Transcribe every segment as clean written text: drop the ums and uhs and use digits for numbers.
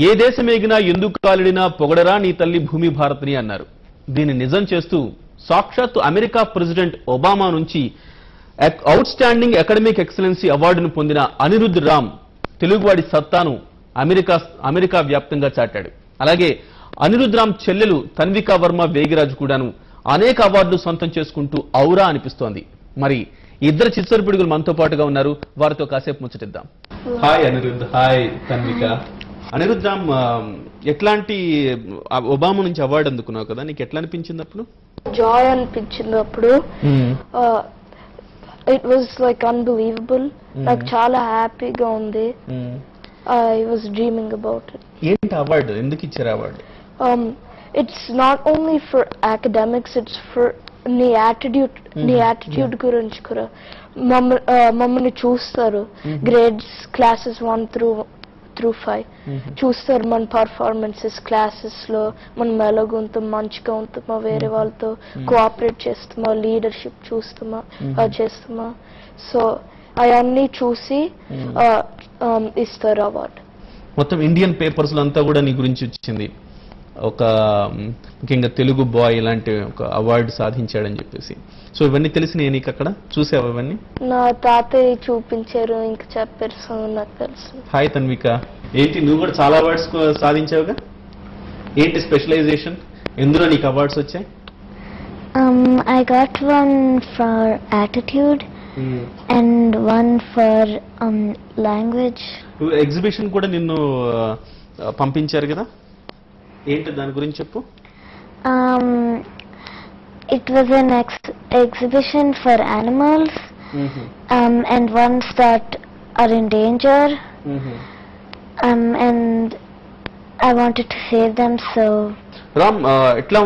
ఏ దేశమేగినా ఎందుకు కాలిడినా పొగడరా నీ తల్లి భూమి భారత్ని అన్నారు. దీన్ని నిజం చేస్తూ సాక్షాత్ అమెరికా ప్రెసిడెంట్ ఒబామా నుంచి అవుట్ స్టాండింగ్ అకాడమిక్ ఎక్సలెన్సీ అవార్డును పొందిన అనిరుద్ రామ్ తెలుగువాడి సత్తాను అమెరికా వ్యాప్తంగా చాటాడు. అలాగే అనిరుద్ రామ్ చెల్లెలు తన్వికా వర్మ వేగిరాజు కూడాను అనేక అవార్డులు సొంతం చేసుకుంటూ ఔరా అనిపిస్తోంది. మరి ఇద్దరు చిచ్చర పిడుగులు మనతో పాటుగా ఉన్నారు, వారితో కాసేపు ముచ్చటిద్దాం. Hi Anirudh, hi Tanvika. అనిరుద్ రామ్, ఎట్లాంటి ఒబామా నుంచి అవార్డు అందుకున్నావు కదా, నీకు ఎట్లా అనిపించింది అప్పుడు? జాయ్ అనిపించింది అప్పుడు. It was like unbelievable. నాకు చాలా హ్యాపీగా ఉంది. I was dreaming about it. ఏంటి అవార్డు, ఎందుకు ఇచ్చారు award? It's not only for academics, it's for నీ యాటిట్యూడ్ గురించి కూడా. మమ్మల్ని చూస్తారు, గ్రేడ్స్ క్లాసెస్ 1 through 5 చూస్తారు. మన పర్ఫార్మెన్సెస్ క్లాసెస్ లో మనం ఎలాగుంటాం, మంచిగా ఉంటామా, వేరే వాళ్ళతో కోఆపరేట్ చేస్తామా, లీడర్షిప్ చేస్తామా. సో అవన్నీ చూసి ఇస్తారు అవార్డు. మొత్తం ఇండియన్ పేపర్స్ లో అంతా కూడా నీ గురించి వచ్చింది. ఒక ముఖ్యంగా తెలుగు బాయ్ ఇలాంటి ఒక అవార్డు సాధించాడని చెప్పేసి. సో ఇవన్నీ తెలిసినాయి నీకు? అక్కడ చూసావు ఇవన్నీ? నా తాతయ్య చూపించారు, ఇంకా చెప్పారు. సో నాకు తెలుసు. హాయ్ తన్విక, ఏంటి నువ్వు కూడా చాలా అవార్డ్స్ సాధించావుగా, ఏంటి స్పెషలైజేషన్, ఎందులో నీకు అవార్డ్స్ వచ్చాయి? I got one for attitude and one for language. Exhibition కూడా నిన్ను పంపించారు కదా, ఏంటి దాని గురించి చెప్పు. It was an exhibition for animals and ones that are in danger, and I wanted to save them. So Ram, ఎట్లా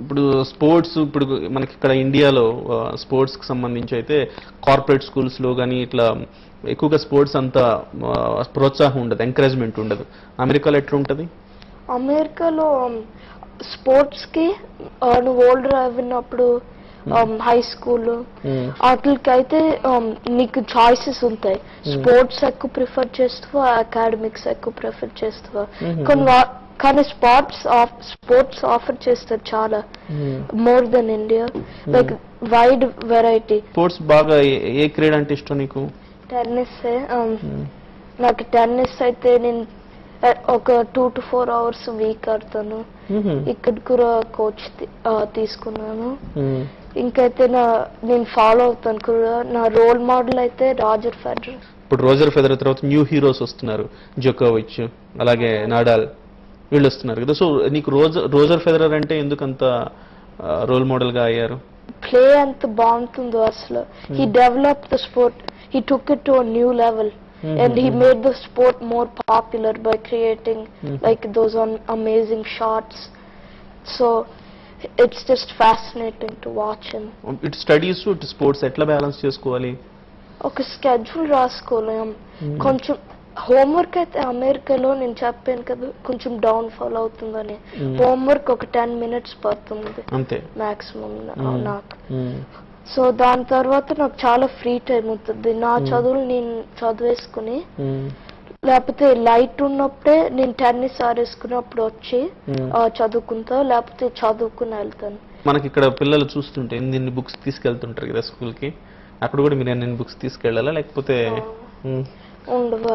ఇప్పుడు స్పోర్ట్స్, ఇప్పుడు మనకి ఇక్కడ ఇండియాలో స్పోర్ట్స్ కి సంబంధించి అయితే కార్పొరేట్ స్కూల్స్ లో కానీ ఇట్లా ఎక్కువగా స్పోర్ట్స్ అంతా ప్రోత్సాహం ఉండదు, ఎంకరేజ్మెంట్ ఉండదు. అమెరికాలో ఎట్లా ఉంటుంది? అమెరికాలో స్పోర్ట్స్ కి నువ్వు ఓల్డర్ అయినప్పుడు హై స్కూల్ వాటికి అయితే నీకు చాయిసెస్ ఉంటాయి. స్పోర్ట్స్ ఎక్కువ ప్రిఫర్ చేస్తావా, అకాడమిక్స్ ఎక్కువ ప్రిఫర్ చేస్తావా? కానీ స్పోర్ట్స్ ఆఫర్ చేస్తారు చాలా, more than India. Like wide variety. Sports బాగా ఏ క్రీడ అంటే ఇష్టం నీకు? టెన్నిస్. నాకు టెన్నిస్ అయితే నేను ఒక 2 to 4 hours వీక్ ఆడతాను. ఇక్కడ కూడా కోచ్ తీసుకున్నాను. ఇంకైతే నేను ఫాలో అవుతాను కూడా. నా రోల్ మోడల్ అయితే రాజర్ ఫెడరర్. ఇప్పుడు రోజర్ ఫెడరర్ తర్వాత న్యూ హీరోస్ వస్తున్నారు, జోకోవిచ్, అలాగే నాడాల్, వీళ్ళు వస్తున్నారు కదా. సో నీకు రోజర్ ఫెడరర్ అంటే ఎందుకు అంత రోల్ మోడల్ గా అయ్యారు? ప్లే అంత బాగుంటుందో అసలు. He develop the sport, he took it to a new level. And he made the sport more popular by creating like those amazing shots. So it's just fascinating to watch him. It studies to sports etla balance chesukovali? Okay, schedule raskolam. కొంచెం homework అయితే అమెరికాలో నేను చెప్పాను కదా కొంచెం down fall అవుతుందని. Homework ఒక 10 minutes పడుతుంది అంతే మాక్సిమం నాకు. సో దాని తర్వాత నాకు చాలా ఫ్రీ టైం ఉంటుంది. నా చదువులు నేను చదివేసుకుని, లేకపోతే లైట్ ఉన్నప్పుడే నేను టెన్నిస్ ఆడేసుకున్నప్పుడు వచ్చి చదువుకుంటా, లేకపోతే చదువుకుని వెళ్తాను. మనకి ఇక్కడ పిల్లలు చూస్తుంటే ఎన్ని బుక్స్ తీసుకెళ్తుంటారు కదా స్కూల్ కి, అక్కడ కూడా మీరు ఎన్ని బుక్స్ తీసుకెళ్ళాలా లేకపోతే ఉండవు?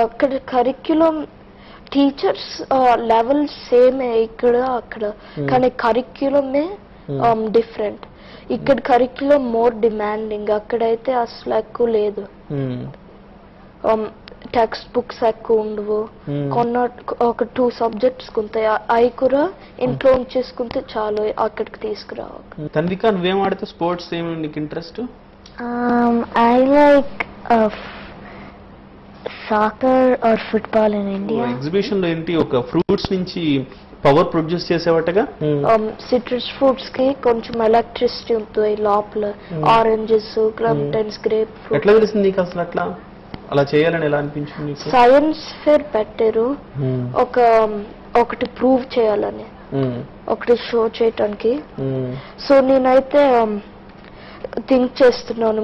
అక్కడ కరిక్యులం టీచర్స్ లెవెల్ సేమే ఇక్కడ అక్కడ, కానీ కరిక్యులమే డిఫరెంట్. ఇక్కడ కరిక్యులం మోర్ డిమాండింగ్, అక్కడైతే అసలు ఎక్కువ లేదు. టెక్స్ట్ బుక్స్ ఎక్కువ ఉండవు, ఒక 2 subjects ఉంటాయి, అవి కూడా ఇంట్లో ఉంచేసుకుంటే చాలు, అక్కడికి తీసుకురావాలి. తన్విక, నువ్వేం ఆడితే స్పోర్ట్స్ ఏమి నీకు interest? I like soccer or football in India. Exhibition లో ఏంటి, ఒక ఫ్రూట్స్ నుంచి పవర్ ప్రొడ్యూస్ చేసేవాటగా? సిట్రస్ ఫ్రూట్స్ కి కొంచెం ఎలక్ట్రిసిటీ ఉంటుంది లోపల. Oranges, clementines, grapefruit. ఎట్లా తెలిసింది నీకు అసలు అట్లా అలా చేయాలని ఎలా అనిపించింది? సైన్స్ ఫేర్ పెట్టారు, ఒకటి ప్రూవ్ చేయాలని, ఒకటి షో చేయటానికి. సో నేనైతే థింక్ చేస్తున్నాను,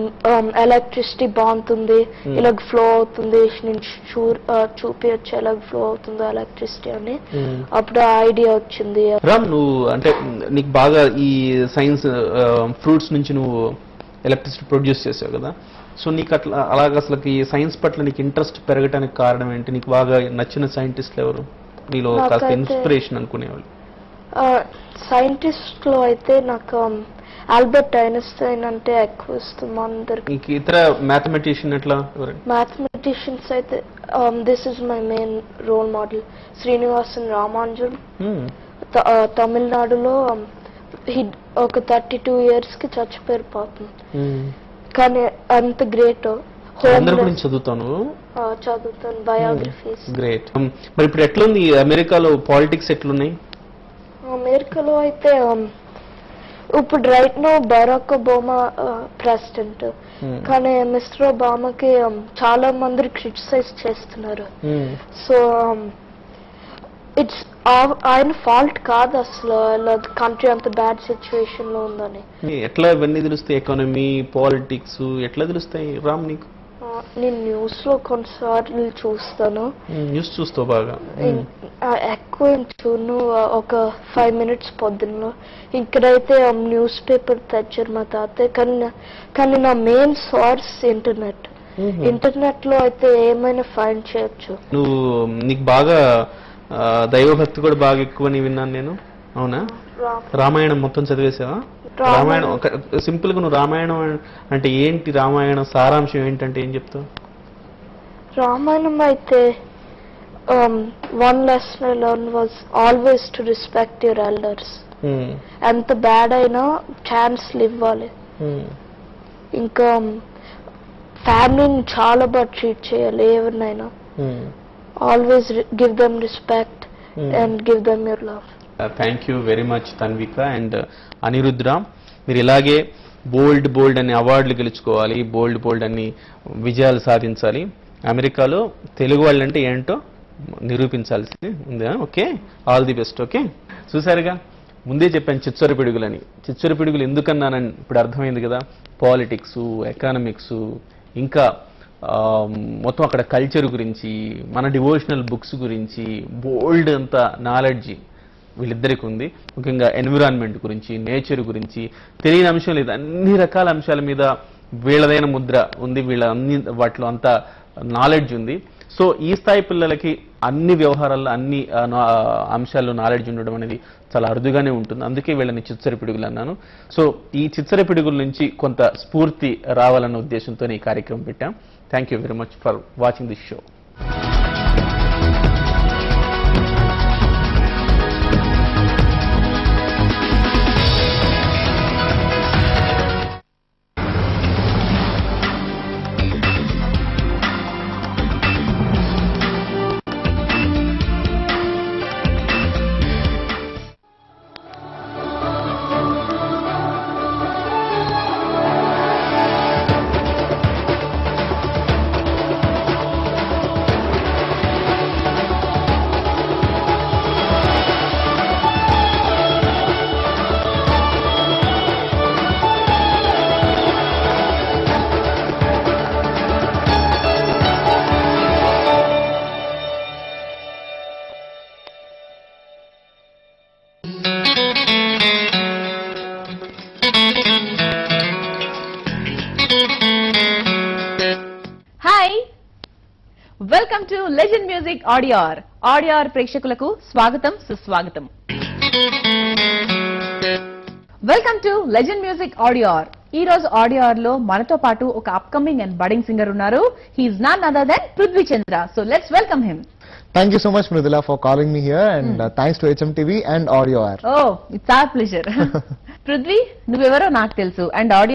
ఎలక్ట్రిసిటీ బాగుంటుంది, ఇలాగ ఫ్లో అవుతుంది, నేను చూపించచ్చు ఎలాగ ఫ్లో అవుతుందో ఎలక్ట్రిసిటీ అని. అప్పుడు ఐడియా వచ్చింది. రామ్, నువ్వు అంటే నీకు బాగా ఈ సైన్స్ ఫ్రూట్స్ నుంచి నువ్వు ఎలక్ట్రిసిటీ ప్రొడ్యూస్ చేసావు కదా, సో నీకు అలాగ అసలు ఈ సైన్స్ పట్ల నీకు ఇంట్రెస్ట్ పెరగడానికి కారణం ఏంటి? నీకు బాగా నచ్చిన సైంటిస్టులు ఎవరు, నీలో కాస్త ఇన్స్పిరేషన్ అనుకునేవాళ్ళు? సైంటిస్ట్ లో అయితే నాకు ఆల్బర్ట్ ఐన్స్టైన్ అంటే ఎక్కువ ఇష్టం అందరికి. ఇతర మ్యాథమెటిషియన్ ఎట్లా? మ్యాథమెటిషియన్స్ అయితే this is my main role model Srinivasan Ramanujan. తమిళనాడులో ఒక 32 years కి చచ్చిపోయారు పాపం, కానీ అంత గ్రేట్. చదువుతాను బయోగ్రఫీస్. గ్రేట్. మరి ఇప్పుడు ఎట్లుంది అమెరికాలో పాలిటిక్స్ ఎట్లున్నాయి? అమెరికాలో అయితే ఇప్పుడు right now Barack Obama president, కానీ మిస్టర్ ఒబామాకి చాలా మంది క్రిటిసైజ్ చేస్తున్నారు. సో ఇట్స్ ఆయన ఫాల్ట్ కాదు అసలు, కంట్రీ అంత బ్యాడ్ సిచ్యువేషన్ లో ఉందని. ఎట్లా ఇవన్నీ తెలుస్తాయి? ఎకానమీ, పాలిటిక్స్ ఎట్లా తెలుస్తాయి రామ్ నీకు? నేను న్యూస్ లో కొన్నిసార్లు చూస్తాను. న్యూస్ చూస్తావు బాగా? ఎక్కువ చూను, ఒక 5 minutes పొద్దున్నలో. ఇక్కడైతే న్యూస్ పేపర్ తెచ్చారు మా తాతయ్య, కానీ నా మెయిన్ సోర్స్ ఇంటర్నెట్. ఇంటర్నెట్ లో అయితే ఏమైనా ఫైండ్ చేయొచ్చు. నువ్వు నీకు బాగా దైవభక్తి కూడా బాగా ఎక్కువని విన్నాను నేను, అవునా? రామాయణం మొత్తం చదివేసావా? రామాయణం సింపుల్ గా నువ్వు రామాయణం అంటే ఏంటి, రామాయణం సారాంశం ఏంటంటే ఏం చెప్తావు? రామాయణం అయితే one lesson I learned was always to respect your elders. ఎంత బ్యాడ్ అయినా ఛాన్స్లు ఇవ్వాలి. ఇంకా ఫ్యామిలీని చాలా బాగా ట్రీట్ చేయాలి ఎవరినైనా. Always give them respect and give them your love. Thank you very much Tanvika and Anirudh Ram. మీరు ఇలాగే బోల్డ్ అనే అవార్డులు గెలుచుకోవాలి, బోల్డ్ అన్ని విజయాలు సాధించాలి. అమెరికాలో తెలుగు వాళ్ళంటే ఏంటో నిరూపించాల్సి ఉందా? Okay, all the best. Okay, చూసారుగా, ముందే చెప్పాను చిచ్చర పిడుగులని. చిచ్చర పిడుగులు ఎందుకన్నానని ఇప్పుడు అర్థమైంది కదా. పాలిటిక్స్, ఎకనామిక్స్, ఇంకా మొత్తం అక్కడ కల్చర్ గురించి, మన డివోషనల్ బుక్స్ గురించి బోల్డ్ అంత నాలెడ్జి వీళ్ళిద్దరికి ఉంది. ముఖ్యంగా ఎన్విరాన్మెంట్ గురించి, నేచర్ గురించి తెలియని అంశం లేదు. అన్ని రకాల అంశాల మీద వీళ్ళదైన ముద్ర ఉంది, వీళ్ళ వాటిలో అంత నాలెడ్జ్ ఉంది. సో ఈ స్థాయి పిల్లలకి అన్ని వ్యవహారాల్లో, అన్ని అంశాల్లో నాలెడ్జ్ ఉండడం అనేది చాలా అరుదుగానే ఉంటుంది. అందుకే వీళ్ళని చిచ్చర పిడుగులు అన్నాను. సో ఈ చిచ్చర పిడుగుల నుంచి కొంత స్ఫూర్తి రావాలన్న ఉద్దేశంతో ఈ కార్యక్రమం పెట్టాం. Thank you very much for watching this show. Welcome to legend music ఆడియోర్. ఆడియోర్ ప్రేక్షకులకు స్వాగతం, సుస్వాగతం. వెల్కమ్ టు లెజెండ్ మ్యూజిక్ ఆడియోర్. ఈ రోజు ఆడియోర్ లో మనతో పాటు ఒక అప్కమింగ్ అండ్ బడింగ్ సింగర్ ఉన్నారు. He is none other than Prithvi Chandra. So let's welcome him. Thank you so much, Mridula, for calling me here, and thanks to HMTV and Audio R. Oh, it's our pleasure. Prithvi, నువ్వెవరో నాకు తెలుసు, and audio